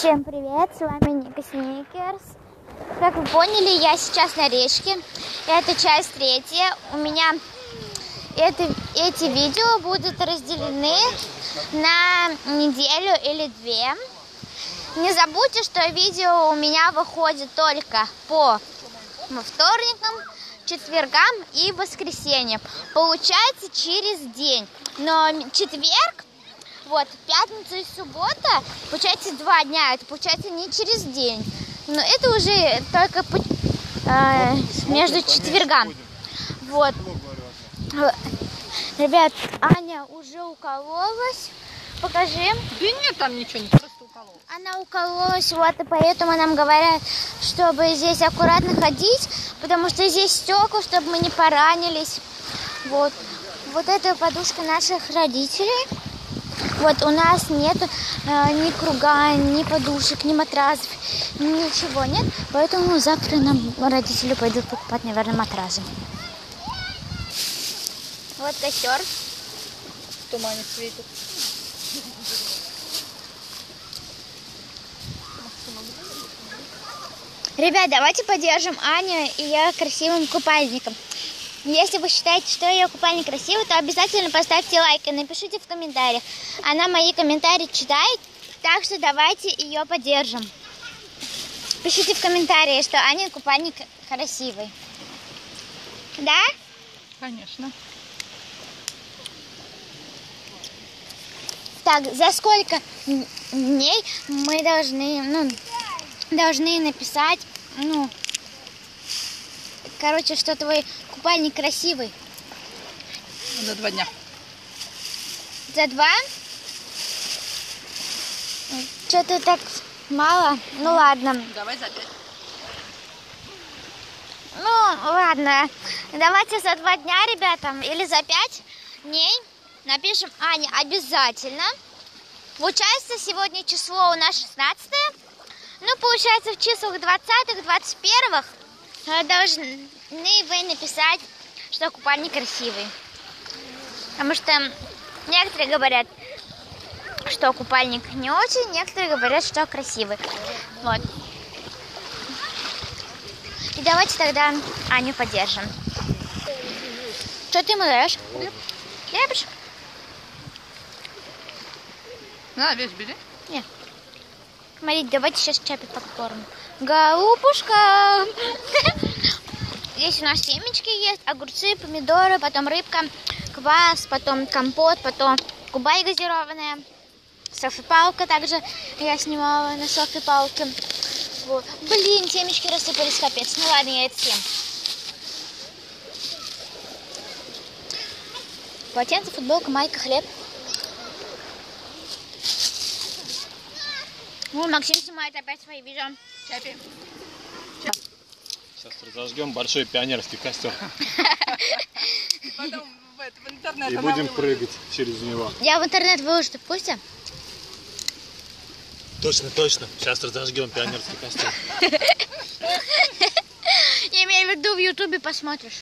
Всем привет, с вами Ника Сникерс. Как вы поняли, я сейчас на речке. Это часть третья. У меня эти видео будут разделены на неделю или две. Не забудьте, что видео у меня выходит только по вторникам, четвергам и воскресеньям. Получается через день. Но четверг, вот, пятница и суббота, получается 2 дня. Это получается не через день. Но это уже только между четвергам. Вот. Ребят, Аня уже укололась. Покажи. Да нет, там ничего, не просто укололась. Она укололась, вот, и поэтому нам говорят, чтобы здесь аккуратно ходить, потому что здесь стекла, чтобы мы не поранились. Вот. Вот эта подушка наших родителей. Вот, у нас нет ни круга, ни подушек, ни матрасов, ничего нет. Поэтому завтра нам родители пойдут покупать, наверное, матрасы. Вот костер. В тумане светит. Ребят, давайте поддержим Аню и ее красивым купальником. Если вы считаете, что ее купальник красивый, то обязательно поставьте лайк и напишите в комментариях. Она мои комментарии читает, так что давайте ее поддержим. Пишите в комментарии, что Аня купальник красивый. Да? Конечно. Так, за сколько дней мы должны написать, короче, что твой купальник красивый? За 2 дня. За 2? Что-то так мало. Ну ладно. Давай за 5. Ну ладно. Давайте за 2 дня, ребята, или за 5 дней напишем Ане обязательно. Получается, сегодня число у нас 16-е. Ну, получается, в числах 20-х, 21-х должны вы написать, что купальник красивый. Потому что некоторые говорят, что купальник не очень, некоторые говорят, что красивый. Вот. И давайте тогда Аню поддержим. Что ты ему даешь? Хлебушек? На, весь бери. Нет. Смотрите, давайте сейчас чапи покормим. Голубушка! Здесь у нас семечки есть, огурцы, помидоры, потом рыбка, квас, потом компот, потом кубай газированная, селфи-палка также я снимала на селфи-палке. Вот. Блин, семечки рассыпались, капец. Ну ладно, я это съем. Полотенце, футболка, майка, хлеб. Ну, Максим снимает опять свои видео. Чапи. Сейчас разожгем большой пионерский костер. И потом в интернет. И будем прыгать через него. Я в интернет выложу, ты в курсе? Точно, точно. Сейчас разожгем пионерский костер. Я имею в виду, в Ютубе посмотришь.